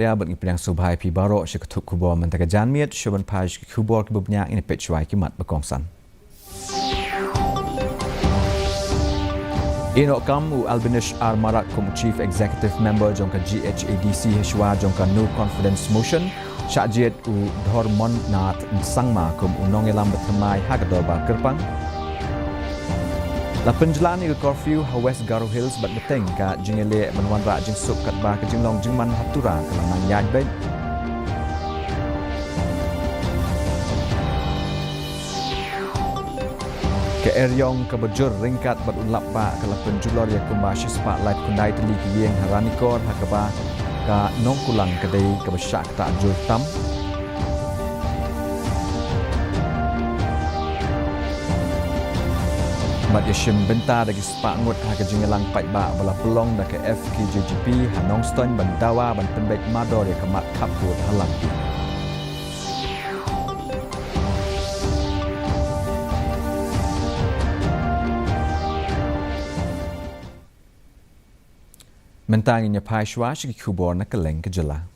Ya bagi pedang subhai pi baro syekutup kubur mentaka janmiat syuban paj kubur kibubnya ini pecwai kimat berkongsan. Inok kam u Albinish Armarat kum Chief Executive Member jongka KHASI heshwa jongka no confidence motion syakjit u dhormon nat sangma kum unong elam bertemai hagador ba kerpang. La penjelan ke curfew ha West Garo Hills bat beteng ka jingele menwan ra jing sup kat ba ke jinglong jingman hatura kelanang yaj bet. Ke eryong ke bejur ringkat bat unlap ba ke la penjulor ya kumba shispa live kundai teli ki yeng haranikor ha ke ba ka nong kulang kedai ke besyak ta jul tam. Mediation bentar dari sepak ngut harga jingelang pai ba bala pelong da ke FKJGP hanong ston bandawa ban penbaik mador ya kemat kapur halang. Mentang inya pai shwa shi kubor na keleng ke jela.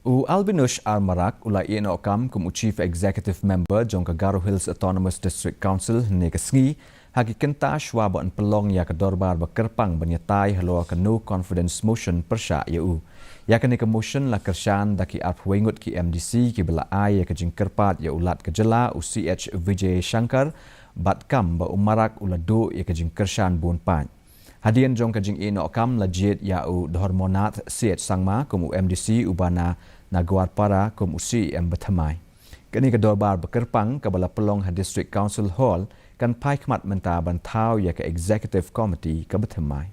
U Albinish Armarak ulai inokam kum Chief Executive Member jongka Garo Hills Autonomous District Council ne kesngi hagi kenta shwa ban pelong ya ke dorbar bekerpang banyatai halo ke no confidence motion persya eu ya ke ne ke motion la kershan daki ap wengut ki MDC ki bela ai ya ke jingkerpat ya ulat ke jela u CH Vijay Shankar bat kam ba umarak ulado ya ke jingkershan bun pan. Hadian jong kajing ino kam lajit ya u hormonat CH sangma kum MDC ubana naguat para kum usi em bethamai. Kini ke dorbar bekerpang ke bala pelong ha District Council Hall kan pai khmat menta bantau ya ke Executive Committee ke bethamai.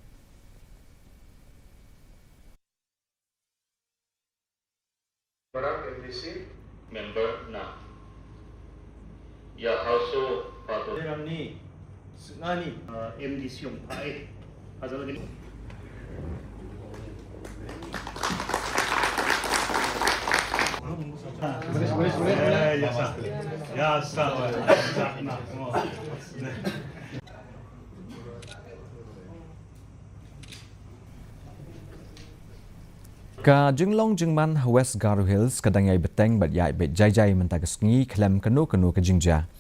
Para MDC member na ya also pada ni ngani MDC yung pai azal gini ya sa Ka jinglong jingman West Garo Hills kadang yai beteng bat yai bet jai mentag sngi klem kanu ke jingja.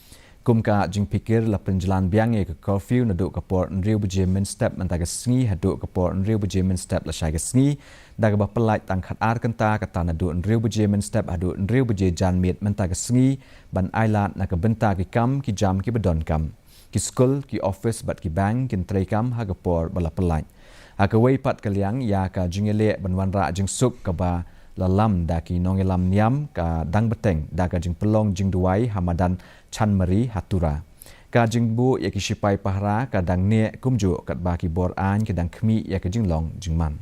Kum ka jing pikir la penjalan biange ke curfew naduk ke port nriu buje min step mentag sngi haduk ke port nriu buje min step la syai sngi daga ba pelait tangkat ar kenta kata naduk nriu buje min step haduk nriu buje jan mit mentag sngi ban ailat na ke benta ki kam ki jam ki bedon kam. Ki school ki office bat ki bank kin trai kam ha ke port bala pelait. Akawai pat kaliang ya ka jingele banwan ra jing suk ka ba lalam daki nongelam niam ka dang beteng daga jing pelong jing duai hamadan chan mari hatura ka jing bu ya ki sipai pahra ka dang ne kumju kat ba ki bor an ki dang khmi ya ka jing long jing man.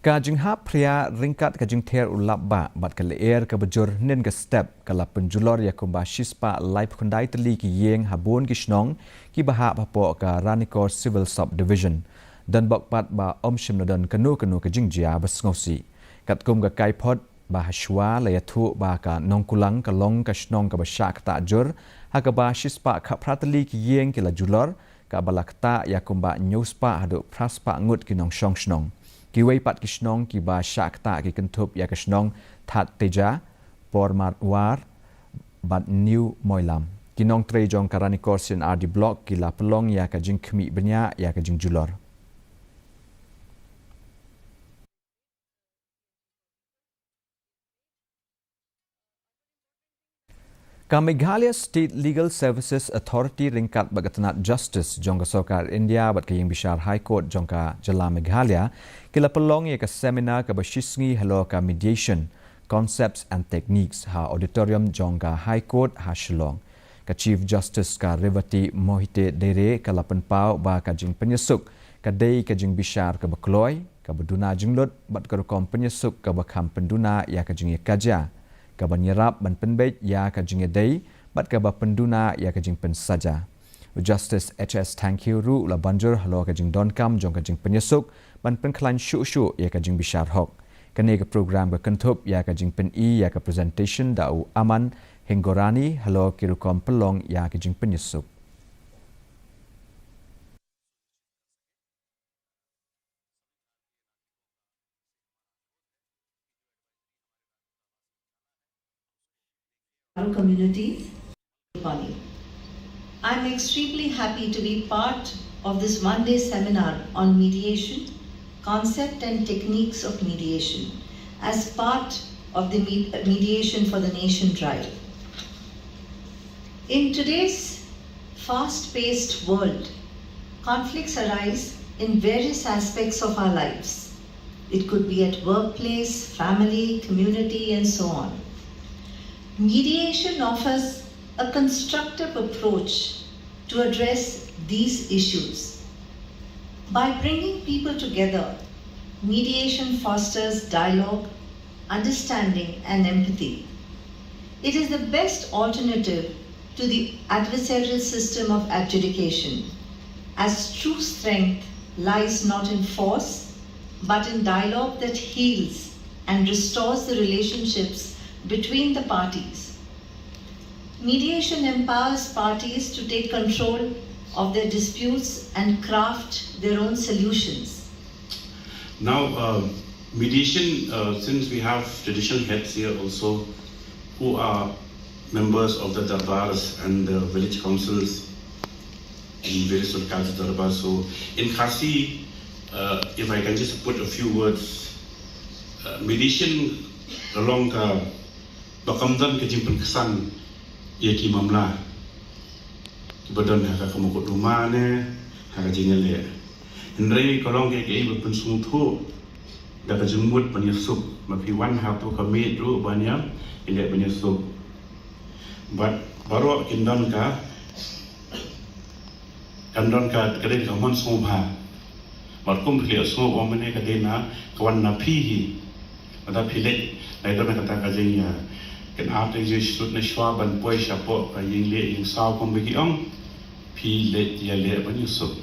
Kajing hap pria ringkat kajing ter ulap ba bat ke leer ke bejur nen ke step kala penjulor ya kumba shispa live kundai teli ki yeng habun ki snong ki baha papo ka Ranikor Civil Subdivision dan bokpat ba om shimnodon kanu ke jingjia basngosi kat kum ka kaipot ba hashwa la yathu ba ka nongkulang ka long ka snong ka basyak ta jur ha ka ba shispa kha prateli ki yeng ki la julor ka balakta ya kumba nyuspa hadu praspa ngut ki nong shong snong Kiwai pat kisnong ki ba syak ta ki kentup ya kisnong that teja pormat war bat new moilam kinong tre jong karani korsin RD block ki la pelong ya ka jing khmi benya ya ka jing julor. Ka Meghalaya State Legal Services Authority ringkat bagatnat justice jongka sokar India bat ke yang bishar High Court jongka jela Meghalaya kila pelong ya ka seminar ka bashisngi halo ka mediation concepts and techniques ha auditorium jongka High Court ha Shillong ka Chief Justice ka Revati Mohite Dere ka lapan pau ba ka jing penyesuk ka dei ka jing bishar ka bakloy ka beduna jinglut bat ka rukom penyesuk ka bakham penduna ya ka jing kaja ka banyerap ban penbeit ya ka jing dei bat ka ba penduna ya ka jing pen saja. Justice HS Thank you ru la banjur halo ka jing donkam jong ka jing penyesuk ban pen klan syu ya ka jing bishar hok kane ke program ke kentup ya ka jing pen ya ka presentation dau aman Hengorani halo kirukom pelong ya ke jing penyusup. Communities. I'm extremely happy to be part of this one-day seminar on mediation, concept and techniques of mediation as part of the Mediation for the Nation drive. In today's fast-paced world, conflicts arise in various aspects of our lives. It could be at workplace, family, community, and so on. Mediation offers a constructive approach to address these issues. By bringing people together, mediation fosters dialogue, understanding, and empathy. It is the best alternative to the adversarial system of adjudication, as true strength lies not in force, but in dialogue that heals and restores the relationships between the parties. Mediation empowers parties to take control of their disputes and craft their own solutions. Now, mediation, since we have traditional heads here also who are members of the darbars and the village councils in various localities of Darbar. So in KHASI, if I can just put a few words, mediation along bakamdan kejimpan kesan ia ki mamla kibadan haka kamukut rumah ne haka jingale Henry kolong ke berpensung tu dapat jemput penyusup mapiwan hatu kami tu banyak ilek penyusup baru kindon ka kadai kaman sumha markum beliau semua orang ini kadena kawan napihi ada pilih lain tu kata kajengnya kan apa yang disebut neswa ban poi siapa yang le yang saw kom bagi ong pilih dia le penyusup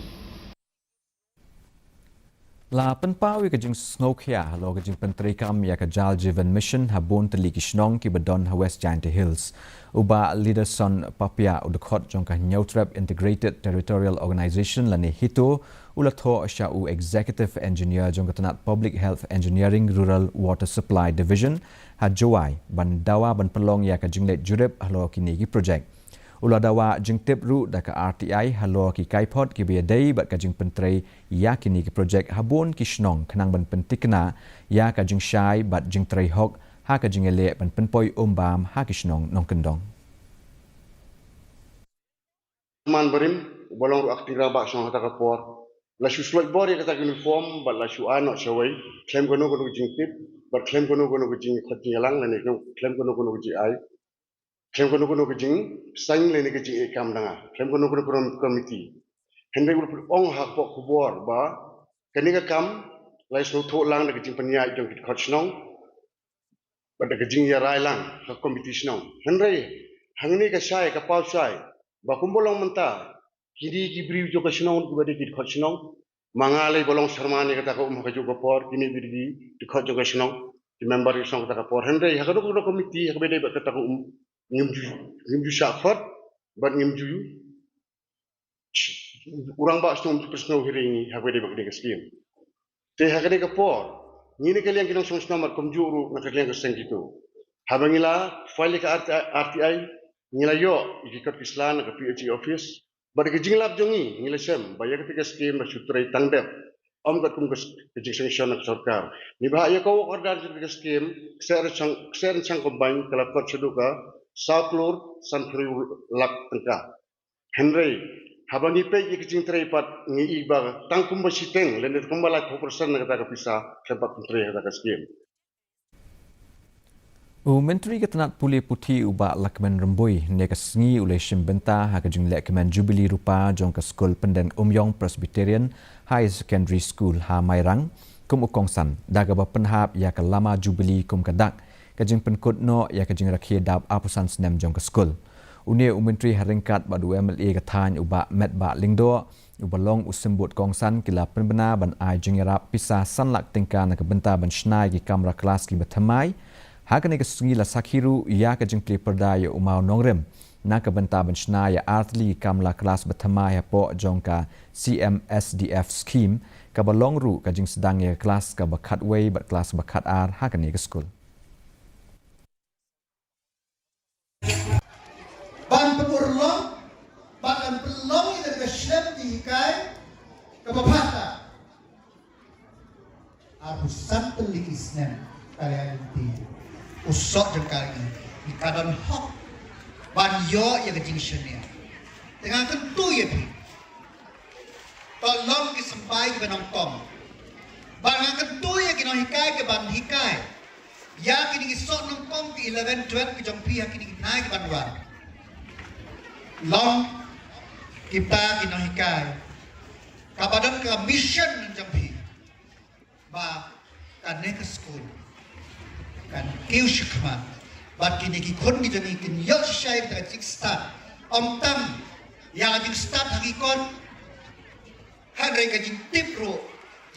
La penpawi ke jing snokya lo ke jing pentrikam ya ke jal jiven mission habon teli kishnong ki bedon ha West Giant Hills uba leaderson papia udkhot jong ka Neutrap Integrated Territorial Organization lani hito ulatho sha u executive engineer jong ka tanat Public Health Engineering Rural Water Supply Division ha jowai ban dawa ban pelong ya ka jinglet jurep halo kini ki project Uladawa jing tip ru da ka RTI halo ki kaipot ki biadai bat ka jing pentrei ya kini ki projek habon ki shnong khnang ban pentikna ya ka jing shai bat jing trei hok ha ka jing ele ban penpoi umbam ha ki shnong nong kendong man berim bolong ru aktira ba shong hata kapor la shu slot bor ya kata uniform ba la shu ano shawai claim kono jing tip ba claim kono jing khatingalang la ne claim kono ji ai claim kono jing sang le ne ke jing ekam danga claim kono committee hende ul ong hak po kubor ba kanika kam lai sno tho lang de jing panya jong kit khochnong ba de jing ya rai lang ha committee snong hendre hangni ka shai ka pau shai ba kumbolong menta kiri ki brief jo ka snong ba de kit khochnong mangale bolong sarmane ka ta ko ka jo por kini birdi kit khot jo ka snong di member ki snong ka ta por hendre ha ko committee ha be de ba ka ta ko ngimju syafat ban ngimju urang ba stom persno hiringi ha be de ba de skim te ha ka por ni ne kalian kinong song nomor komjuru na kalian ka seng gitu habangila file ka RTI ngila yo ikikat kislan ka PHE office ba de jinglap jongi ngila sem ba ya ketika skim ba sutrai tangdep om kat kum ka jing sanction na sarkar ni ba ya ko order ketika skim ser chang combine kala kot seduka Saklur Sanfri Lak Tengka Henry Habangi pe jing trai pat ngi iba tangkum ba siteng lendet kumbala ko persen na kata kapisa sempat trai kata skim Menteri Ketanat Pulih Putih uba Lakman Rembui ne kasngi oleh Shimbenta ha kajing Lakman Jubilee rupa jong ke skul Pendeng Umyong Presbyterian High Secondary School ha Mairang kum ukongsan daga ba penhap ya ke lama Jubilee kum kadak kajing penkut no ya kajing rakhia dap apusan snem jong ke skul Unia Menteri Haringkat badu MLA katanya ubah met ba lingdo ubalong usembut kongsan kila penbena ban ai jengerap pisah sanlak tingka na kebenta ban shnai ki kamera kelas ki batamai hakane ke sungi la sakhiru ya ke jengpli perdaya umau nongrem na kebenta ban shnai artli kamera kelas batamai po jongka CMSDF scheme ka balong ru ka jing sedang ya kelas ka bakat way bat kelas bakat ar hakane ke skul ban pemurlong bahkan pelong itu keslep dihikai kebapata harus satu likisnya kalian itu usok jengkari di kadang hok ban yo ya kejingsennya dengan tentu ya pi tolong disampai ke nongtong ban tentu ya kena hikai ke ban hikai ya kini isok nongtong ke 11 12 ke jongpi ya kini naik ke banduan long kita kinahikai kabadan ke mission jampi ba kanne ke school kan kiu shikma ba kini ki kon ki jani kin yo shai ta tik start om tam ya tik start hakikon kan re ka jing tipro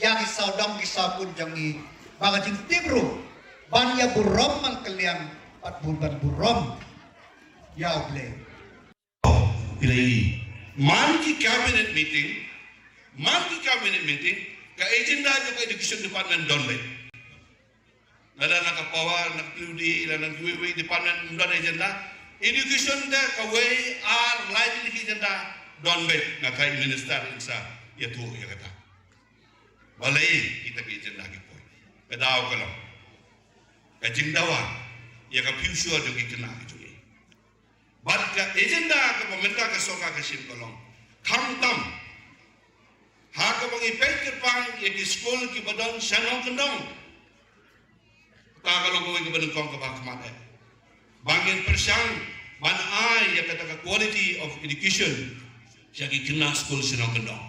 ya ki saudam ki sapun jangi ba ka jing tipro ban ya burom man kalian pat buban burom ya ble Pilih Manki cabinet meeting ka agenda jo ka education department donle nada nakapawar nakpludi ila nagwiwi department don agenda education da ka way are likely agenda donle na kai minister insa ya tu ya kata balai kita ke agenda ki point kadaw kalam ka jingdawa ya ka future jo ki kena ki But the agenda ke pemerintah ke soka ke sim kolong kam tam ha ke bangi peker pang ye ki school ki badon sanong kendong ta kalau ko ke badon kong ke bak mate bangin persang ban ai ya kata quality of education ya ki kena school sanong kendong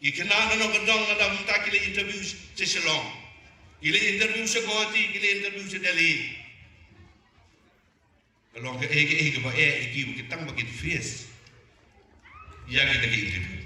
ki kena sanong kendong ada minta kile interview se Shillong kile interview se Guwahati kile interview se Delhi kalau ke ba iki kita bagi face ya kita ke interview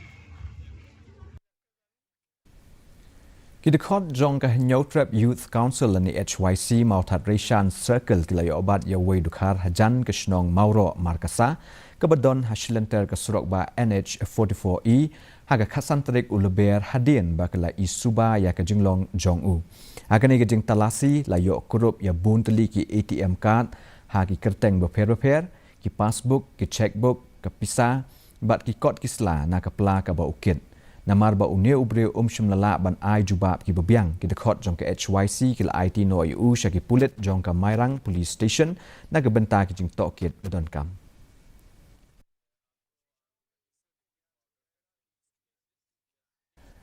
Kidekot jong ka New Trap Youth Council ni HYC Repatriation Circle kila obat ya way dukar hajan ke snong Mauro Markasa kebadon hasilenter ke surok ba NH44E haga kasantrik uleber hadin bakala isuba ya ke jinglong jong u agane ke jing talasi la yo kurup ya bunteli ki ATM card hagi kerteng berper-berper, ki passbook, ki checkbook, ke pisah, bat ki kot kisla na kepala ka ba ukit. Namar ba unia ubre shimlala ban ai jubab ki bebiang ki dekot jong ke HYC ki la IT no IU syaki pulit jong ka Mairang Police Station na gebenta ki jing tokit bedon kam.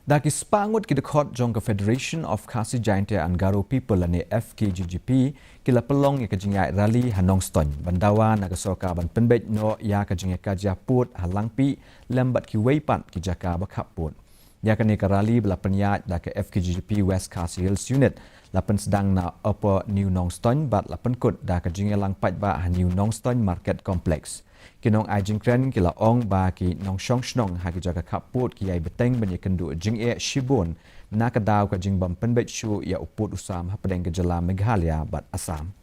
Daki spangut ki dekot jong ke Federation of KHASI Giant and Garo People ane FKGGP kila pelong ya kejingai rally hanong ston bandawa na kesoka ban penbet no ya kejingai kajah put halangpi lembat ki weipat ki jaka bakap put ya kene ka rally bela penyat da ke FKGGP West KHASI Hills Unit lapen sedang na Upper New Nong Ston bat lapen kut da kejingai langpat ba New Nong Ston Market Complex kinong ajing kren kila ong ba ki nong shong shnong ha ki jaga kaput ki ai beteng ban kendu jing e shibun na ka daw ka jing bam penbet shu ya uput usam ha pedeng ke jala Meghalaya bat Assam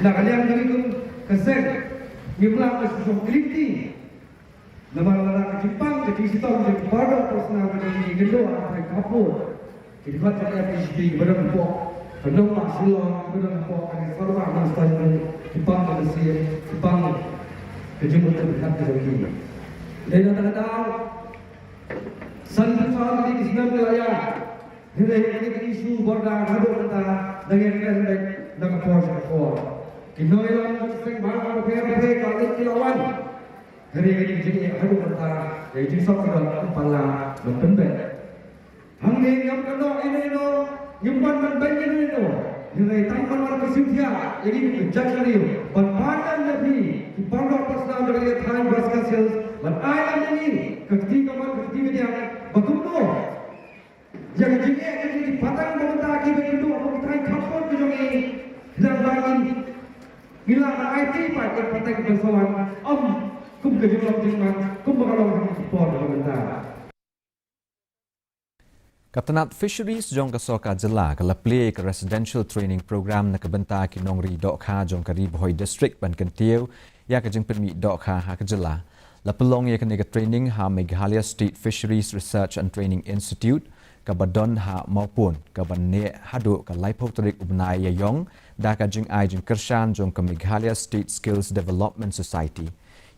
na kalian begitu kesek nyulang kesusun kriti nama Jepang jadi situ menjadi pada personal menjadi gedung apa kaput jadi pada PhD berempok penuh masalah berempok ada serba masalah Jepang Malaysia Jepang kejumlah terlihat terjadi dan ada santuan di Islam Melaya ini isu border hadut antara dengan kendek dan kuasa Kinoilan sing mana berapa kali kilawan hari ini jadi hadut antara jadi sok kepala berpendek Hangin yang kena ini no, nyumpan banyak ini no, nilai tampan warga Sintia, jadi kejagaan ini, berpadan lebih, di bawah personal dari time basketball, berayam ini, ketika dia berkumpul, yang jadi di patang pemerintah kita Gila na IT pa patay ke bersawan kum ke jumlah jingman kum bakalong support pemerintah. Kaptenat Fisheries jong kasoka jela kala play ke residential training program na kabenta ki nongri dokha jong kari Bohoi district ban kentiu ya ka jing permi dokha ha ka jela. La pelong ya kene training ha Meghalaya State Fisheries Research and Training Institute ka badon ha maupun ka banne hadu ka laipoterik ubnai ya yong da ka jing ai jing kershan jong ka Meghalaya State Skills Development Society.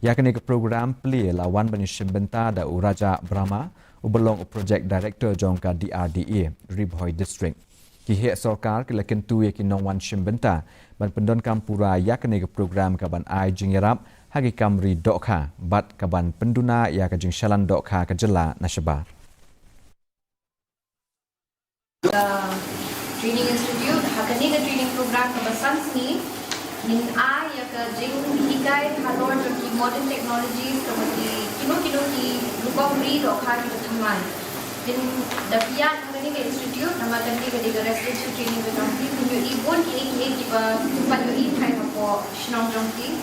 Ya kene program play lawan banishim benta da Uraja Brahma ubelong project director jong ka DRDA Ribhoi district ki he sarkar ki lakin tu ye ki nongwan shimbenta ban pendon kampura ya kene program ka ban ai jingerap hagi kamri dokha bat ka ban penduna ya ka jing shalan dokha ka jela nashabar training institute hakani ka training program ka basan ni min a ya ka jing hikai halor jo ki modern technologies ka mati kino ki lukong ri dokha ki thamai din dapian hakani ka institute nama tani ka diga residential training ka jong ki yo ibon ki ba tupan yo in thai ko shnong jong ki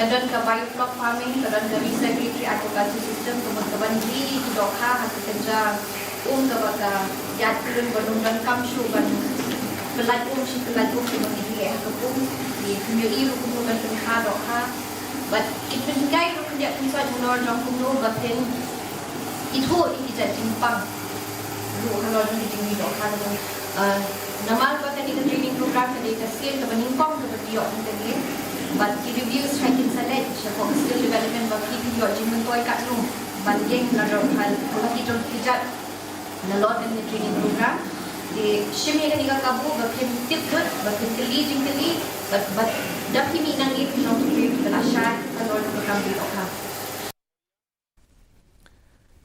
dan ka biofloc farming dan ka recirculatory agriculture system ka ban ri ki dokha ha ka kerja ka baka yat kurun badung dan kamshu ban pelat si mani le ha ko di yo i ru ko ban ha dokha but it been kai ru dia pisat nor jong kuno baten itu ija jimpang ru halor di jing dokha namal baka ni training program ka ka skill ka baning kong ka dio ni but the reviews tracking select for skill development ba ki yo jing toy ka nu ban yeng la ro hal ko ki jong kijat na lot in the training program the shimmy ka diga kabu ba kin tip good ba kin kali jing kali but dapi mi nang it no to be la shat ka lot program di okha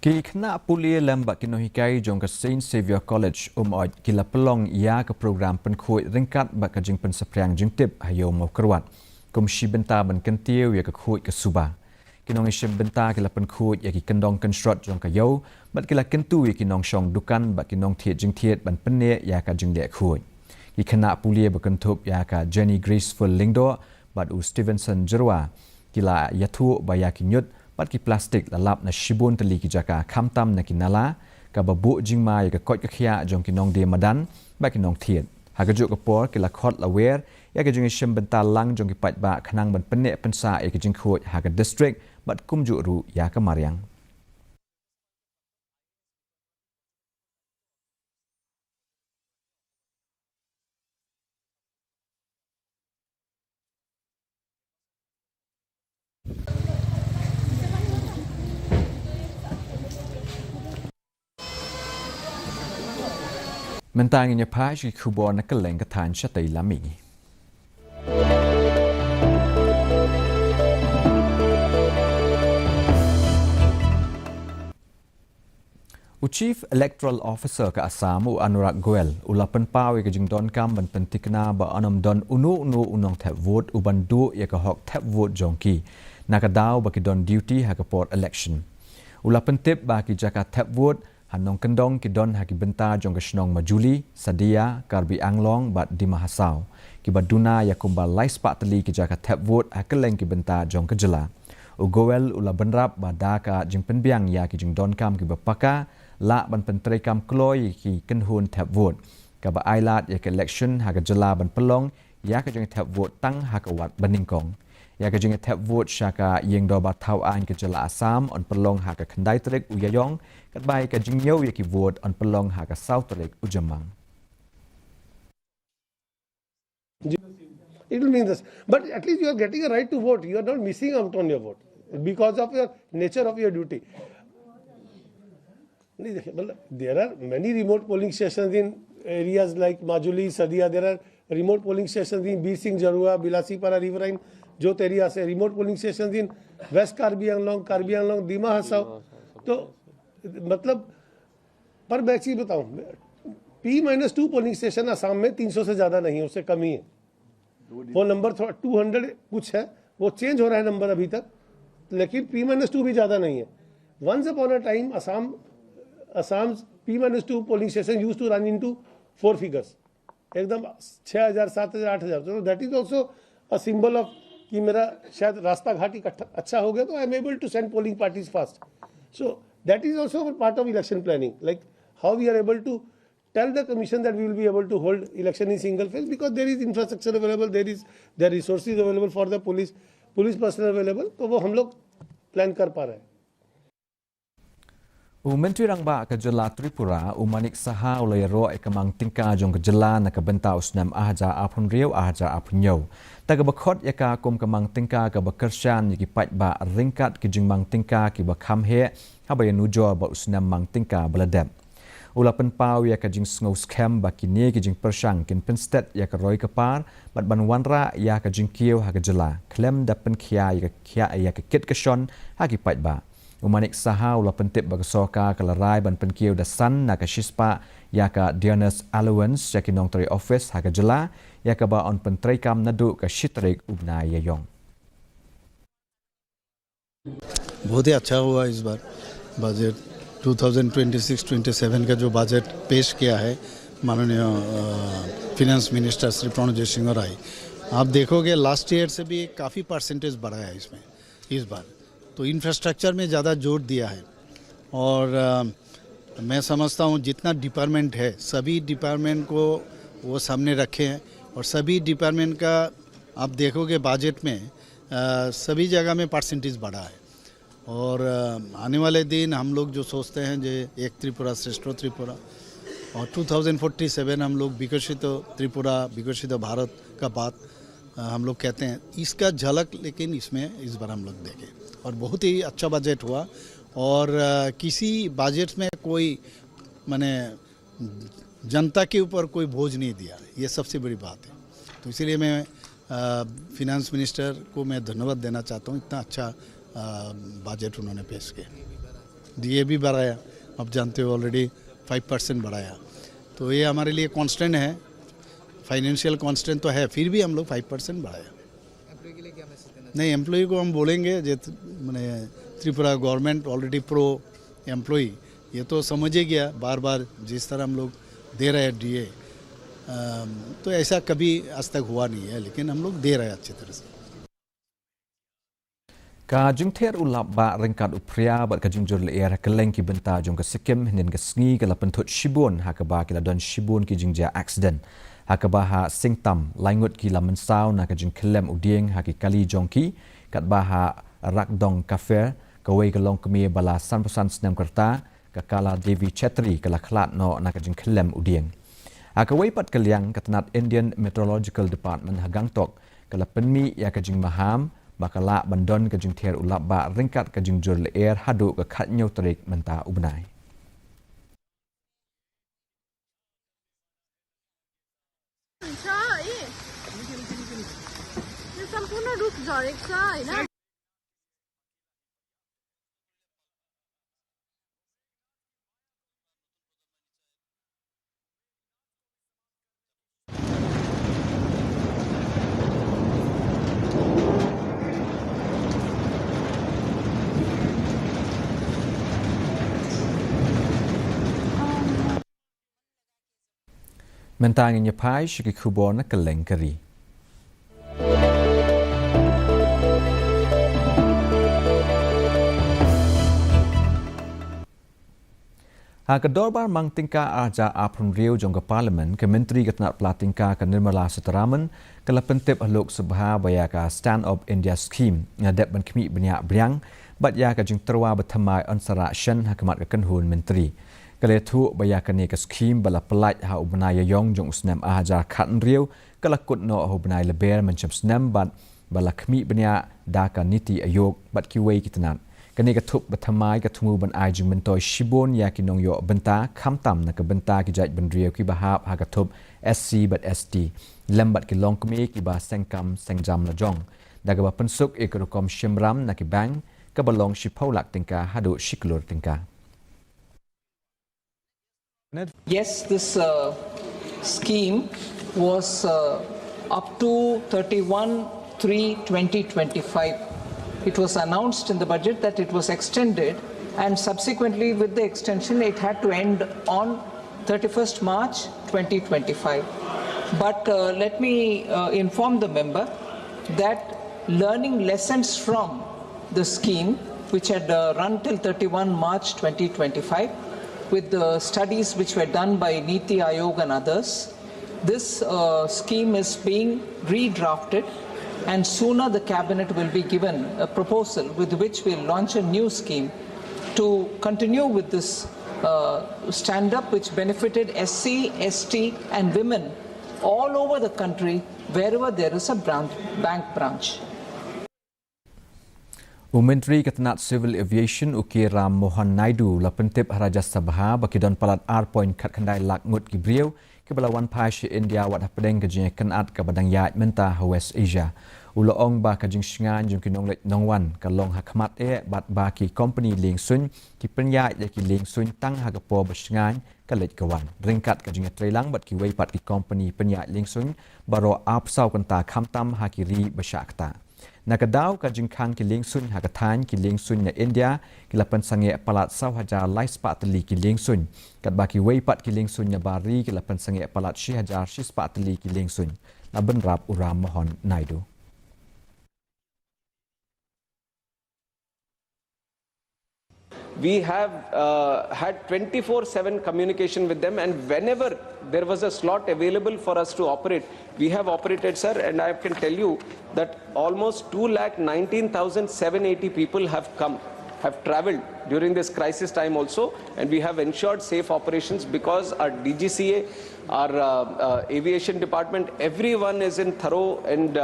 ki khna pulia lamba kinohikai jong ka Saint Xavier College oi kila pelong ya ka program pen khoi ringkat ba ka jing pen sapriang jing tip hayo mau kerwat kum shi benta ban kentiu ya ka khoi ka suba kinong ishim benta kila pen khoi ya ki kendong construct jong ka yo bat kila kentu ya kinong shong dukan ba kinong thiet jing thiet ban penne ya ka jing de khoi ki khna pulia ba kentup ya ka Jenny Graceful Lingdo bat u Stevenson Jerwa kila yathu ba ya ki nyut bat ki plastik lalap na shibun teli ki jaka khamtam na kinala ka babu jingma ya ka kot ka khia jong kinong de madan ba kinong thiet ha ka juk ka por kila khot la wer ya ka jing shim benta lang jong ki pat ba khanang ban penne pensa ya ka jing khoi ha ka district bat kum ju ru ya ka mariang mentang nya pa shi khubo na kaleng ka than shatai lami Chief Electoral Officer ka Assam Anurag Goel ulapan pawi ka jingdon kam ban pentikna ba anam don unu unong thap vote uban du ya ka hok thap vote jongki nakadaw ba ki don duty ha ka port election ulapan tip ba ki jaka thap vote hanong kendong ki don ha ki benta jong ka shnong majuli sadia karbi anglong ba di mahasaw ki baduna ya kumba lais pa tali ki jaka thap vote ha keleng ki benta jong ka jela Goel ulaban rap ba da ka jingpen biang ya ki jingdon kam ki bapaka la ban pentrai kam kloi ki kenhun thap vote ka ba ailat ya ka election ha ka jela ban pelong ya ka jing thap vote tang ha ka wat baningkong ya ka jing thap vote shaka yeng do ba thau an ka jela Assam on pelong ha ka khandai trek uyayong kat bai ka jing yo ya ki vote on pelong ha ka south trek ujamang it will mean this but at least you are getting a right to vote you are not missing out on your vote because of your nature of your duty. There are many remote polling stations in areas like Majuli, Sadia. There are remote polling stations in Bir Singh, Jarua, Bilasipara, Riverine, Jot areas. Remote polling stations in West Karbi Anglong, Dima Hasaw. So, मतलब पर मैं एक चीज बताऊं P-2 polling station Assam में 300 से ज्यादा नहीं है उससे कम ही है वो नंबर थोड़ा 200 कुछ है वो चेंज हो रहा है नंबर अभी तक लेकिन P-2 भी ज्यादा नहीं है once upon a time Assam P-2 polling station used to run into 4 figures एकदम 6000 7000 8000 so that is also a symbol of कि मेरा शायद रास्ता घाट इकट्ठा अच्छा हो गया तो I am able to send polling parties fast. So that is also part of election planning, like how we are able to tell the commission that we will be able to hold election in single phase, because there is infrastructure available, there are resources available for the police personnel available. तो वो हम लोग प्लान कर पा रहे हैं. Menteri Rangba ke Jela Tripura umanik saha ulai ro ekamang tingka jong ke Jela na ke benta usnam ahja apun riau ahja apun yau. Taga bakhot yaka kum kamang tingka ke bekersyan yaki pat ba ringkat ke jing mang tingka ki bakam he habaya nujo ba usnam mang tingka beladem. Ulapan pau ya ka jing sngau scam ba kini ke jing persang kin penstet ya ka roi kapar bat ban wanra ya ka jing kieu ha ke Jela. Klem dapen kia ya ka kit keshon ha ki pat ba. Umanik saha ulapan tip ba soka kalarai ban penkieu da san na ka shispa ya ka Dianas Allowance ya ki nong tari office ha ke Jela ya ka ba on pentrai kam nadu ka shitrik ubna ya yong. बहुत ही अच्छा हुआ इस बार बजट 2026-27 का जो बजट पेश किया है माननीय फिनेंस मिनिस्टर श्री प्रणव जयसिंह राय. आप देखोगे लास्ट ईयर से भी काफ़ी परसेंटेज बढ़ा है इसमें इस बार. तो इंफ्रास्ट्रक्चर में ज़्यादा जोर दिया है और मैं समझता हूँ जितना डिपार्टमेंट है सभी डिपार्टमेंट को वो सामने रखे हैं और सभी डिपार्टमेंट का आप देखोगे बजट में सभी जगह में परसेंटेज बढ़ा है. और आने वाले दिन हम लोग जो सोचते हैं जो एक त्रिपुरा श्रेष्ठ त्रिपुरा और 2047 हम लोग विकसित त्रिपुरा विकसित भारत का बात हम लोग कहते हैं, इसका झलक लेकिन इसमें इस बार हम लोग देखें. और बहुत ही अच्छा बजट हुआ और किसी बजट में कोई माने जनता के ऊपर कोई बोझ नहीं दिया, ये सबसे बड़ी बात है. तो इसीलिए मैं फिनेंस मिनिस्टर को मैं धन्यवाद देना चाहता हूँ. इतना अच्छा बजट उन्होंने पेश किया. डीए भी बढ़ाया, आप जानते हो ऑलरेडी 5% बढ़ाया. तो ये हमारे लिए कांस्टेंट है, फाइनेंशियल कांस्टेंट तो है, फिर भी हम लोग 5% बढ़ाया. एम्प्लॉय के लिए क्या मैसेज देना? नहीं, एम्प्लॉय को हम बोलेंगे जो मैंने Tripura government already pro employ, ये तो समझ ही गया बार बार जिस तरह हम लोग दे रहे हैं डीए, तो ऐसा कभी आज तक हुआ नहीं है, लेकिन हम लोग दे रहे हैं अच्छी तरह से. Ka jing ter ulap ba ringkat upria bat ka jing jur le era keleng ki benta jong ka sikim nin ka sngi ka lapen thot shibun ha ka ba ki la don shibun ki jing ja accident ha ka ba ha singtam langut ki lamen sau na ka jing kelem udieng ha ki kali jong ki kat ba ha rakdong kafer ka wei ka long kemi bala san snam kerta ka kala devi chetri ka la khlat no na ka jing kelem udieng ha ka wei pat kaliang ka tanat Indian Meteorological Department ha gangtok ka lapen mi ya ka jing maham bakala bandon ke jing ter ulap ba ringkat ke jing jur le air hadu ke khat nyau terik menta ubnai. संपूर्ण रूप झरेको छ हैन. Mentang nya pai shiki kubon ke lengkeri. Kedorbar mang tingka aja apun riau jongga parlimen ke menteri ketenat pelatingka ke Nirmala Sitharaman ke lepentip Lok Sabha baya ka Stand Up India Scheme ngadep ban kemi banyak briang bat ya ka jing terwa bertamai ansara shen hakimat ke kenhun menteri. Kale thu baya ka ni ke scheme bala pelaj ha ubnaya yong jong usnam aja khat riau kala kut no ubnai leber mencam snam bat bala kemi banyak da ka niti ayok bat ki wei ketenat. Kani ka thup bertamai ka tungu ban ai jing mentoi shibon ya ki nong yo benta khamtam na ka benta ki jaj ban riau ki bahap ha ka thup SC bat ST lembat ki long kemi ki ba sengkam sengjam la jong daga ba pensuk ekrokom shimram na ki bang ka balong shipaulak tingka hadu shiklur tingka. Yes, this scheme was up to 31/3/2025. It was announced in the budget that it was extended, and subsequently with the extension it had to end on 31st March 2025. But let me inform the member that learning lessons from the scheme, which had run till 31 March 2025, with the studies which were done by Niti Aayog and others. This scheme is being redrafted, and sooner the cabinet will be given a proposal with which we'll launch a new scheme to continue with this stand-up which benefited SC, ST and women all over the country wherever there is a bank branch. Menteri Ketenat Civil Aviation Ukir Ram Mohan Naidu la pentip Raja Sabha bakidon palat R. Kat Kandai Lak Ngut Gibriu ke balawan Pash India wat hapedeng kejing kenat ke badang yat mentah West Asia. Uloong ba kajing shingan jung kinong lek nongwan kalong hakmat bat ba ki company ling sun ki penyat ya ki ling sun tang hagapo beshingan kalet kawan. Ringkat kajing trailang bat ki weipat ki company penyat ling sun baro apsau kanta kamtam hakiri besyakta. Nakadaw kajing kang kiling sun hakatan kiling sun na India kilapan sange palat saw hajar lais patli kiling sun kat baki weipat kiling sun nya bari kilapan sange palat shi hajar shis patli kiling sun laban rap uram mohon Naidu. We have had 24/7 communication with them, and whenever there was a slot available for us to operate, we have operated, sir, and I can tell you that almost 219,780 people have travelled during this crisis time also, and we have ensured safe operations because our DGCA, our aviation department, everyone is in thorough and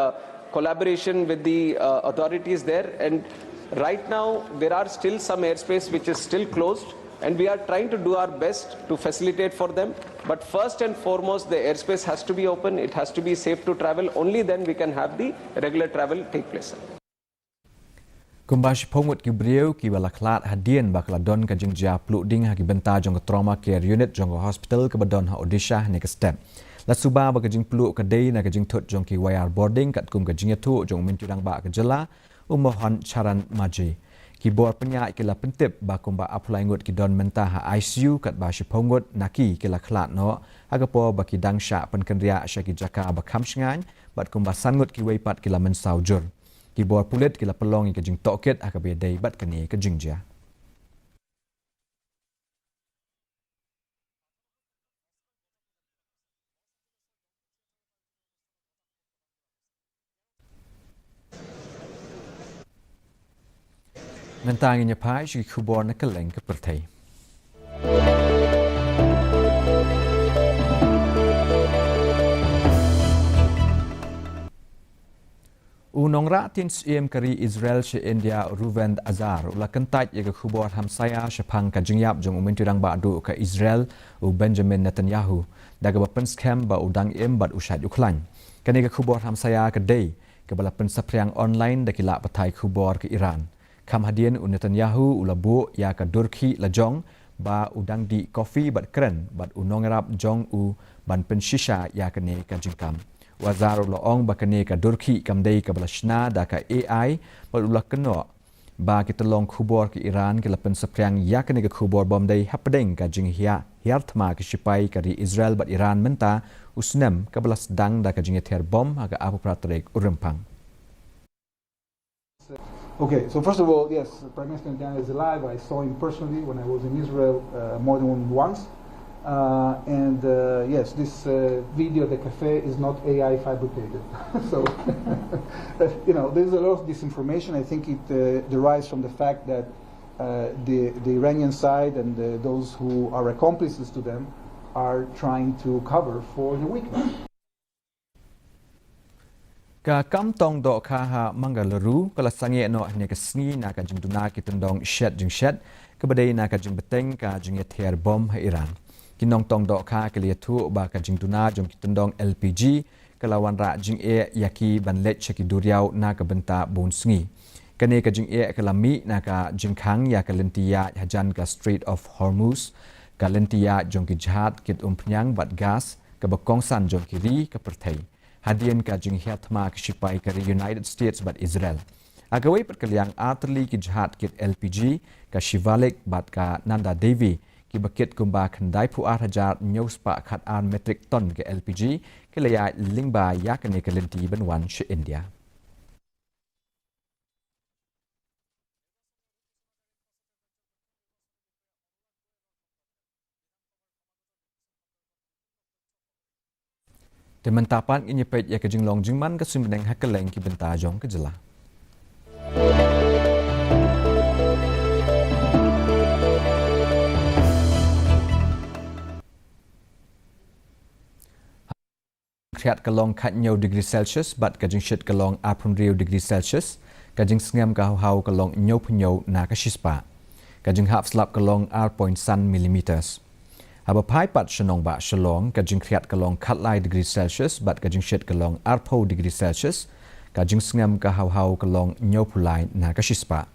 collaboration with the authorities there. And right now, there are still some airspace which is still closed, and we are trying to do our best to facilitate for them. But first and foremost, the airspace has to be open. It has to be safe to travel. Only then we can have the regular travel take place. Kumbash Pongut Gibriu ki balaklat hadian bakladon ka jingja pluding haki benta jong trauma care unit jong hospital ke badon ha Odisha ne ke step. La suba ba jing pluk ka dei na ka jing thot jong ki wire boarding kat kum ka jing tu jong minturang ba ka jela umohon charan maji. Ki bor penyak ki la pentip ba kumba apply ngut ki don menta ha ICU kat ba shipongut naki ki la klat no agapo ba ki dangsha penkendria syaki jaka ba kamsngan bat kumba sangut ki weipat ki la mensau jur. Ki bor pulit ki la pelong ki jing toket akabe dei bat kani ke jingja. Mentang inya pai shi kubor na keleng ke pertai. Unong ratin siem kari Israel she India Ruven Azar ula kentaj ya ke kubor hamsaya shapang ka jingyap jong umenturang ba'du ka Israel u Benjamin Netanyahu daga bapen scam ba udang im bat usyad uklan. Kani ke kubor hamsaya ke day ke balapen sapriang online dakila patai kubor ke Iran. Kam hadian u Netanyahu ulabu ya ka Durki lajong ba udang di kopi bat keren bat unong rap jong u ban penshisha ya kene ka jingkam. Wazar loong ba kene ka Durki kamdei ka balashna da ka AI bat ulak keno ba kitolong kubor ke Iran ke lapen sapriang ya kene ka kubor bomdei hapdeng ka jinghia hiartma ke sipai kari Israel bat Iran menta usnem ka balas dang da ka jingher bom aga apu pratrek urempang. Okay, so first of all, yes, Prime Minister Netanyahu is alive. I saw him personally when I was in Israel more than once. Yes, this video at the cafe is not AI fabricated. So, there's a lot of disinformation. I think it derives from the fact that the Iranian side and those who are accomplices to them are trying to cover for the weakness. Ka kam tong do kha ha Mangaluru kala sange no ne ka sngi na ka jing duna ki tendong shet jing shet ka badai na ka jing beteng ka jing ether bom ha Iran kinong tong do kha ka liatu ba ka jing duna jong ki tendong LPG kala wan ra jing e yaki ban let cheki duriau na ka benta bun sngi kane ka jing e kala mi na ka jing khang ya ka lentia hajan ka Strait of Hormuz ka lentia jong ki jhat kit umpnyang bat gas ka bakong san jong ki ri ka perthai hadian ka jing hiatma ke sipai ke United States bat Israel. Agawai perkaliang arterli ki jahat kit LPG ka Shivalik bat ka Nanda Devi ki bakit kumba khandai pu hajar nyospa khat an metric ton ke LPG ke laya lingba ya ke ne ke lenti benwan she India. Teman tapan ini pet ya kejing long jingman ke sumbeng hakeleng ki benta jong ke jelah. Kriat kelong kat nyau degree Celsius bat kajing shit kelong apun riu degree Celsius kajing sengam hau kelong nyau penyau na kashispa kajing hap slap kelong r.1 millimeters. Haba pai pat shenong ba shalong kajing kriat kelong kat lai degree Celsius bat kajing shit kelong r.4 degree Celsius kajing sengam hau kelong nyau pulai na kashispa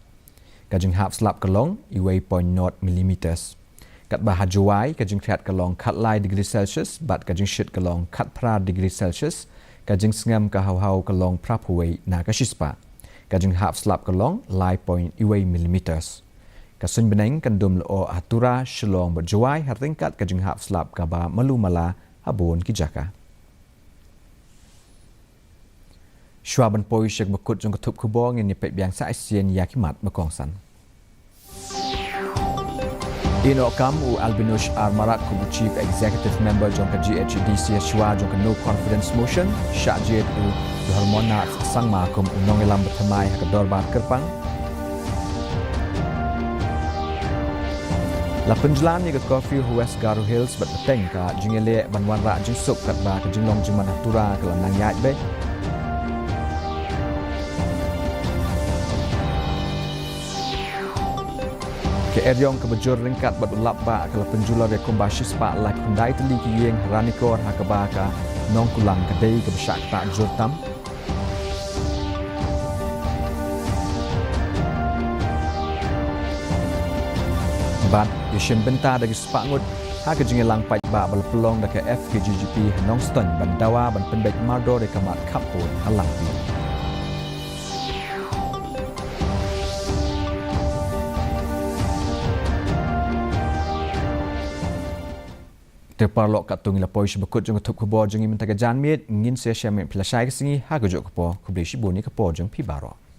kajing hap slap kelong iway 0.0 millimeters. Kat bahajuai kajing kriat kelong kat lai degree Celsius bat kajing shit kelong kat pra degree Celsius kajing sengam hau kelong prapuway na kashispa kajing hap slap kelong lai 0.1 millimeters. Kasun beneng kandum lo atura shalong berjuai hartingkat kajing hap slap kaba malu mala habon kijaka. Shwaban poi syek bekut jong ketup kubong ini pek biang sa asien yakimat bekongsan. Ino kam u Albinush Armarak kubu Chief Executive Member jong ke KHASI Shwa jong ke No Confidence Motion Syajid u Hormona sang makum unong elam bertemai hakador bar kerpang. Lapan jalan ni ke Coffee West Garo Hills berpeteng ka jingele banwan rak jing sup kat ba ke jinglong jiman atura ke lanang yait be. Ke eryong ke bejur ringkat berulap ba ke lapan jula de kumbasis pa la kundai teli ki yeng ranikor hakaba ka nong kulang kedai ke besyak tak jurtam. Bat Yashin benta dari sepangut ha ke jingelang pai ba bal pelong da ke FKGGP Nongston bandawa ban pendek mardo de kamat kapur halang pi. Terparlok katung ila poi sebekut jong tup kubo jong imen taga janmit ngin sia syamit pelasai ke singi ha ke jok kepo kubli shibuni kepo jong pi baro.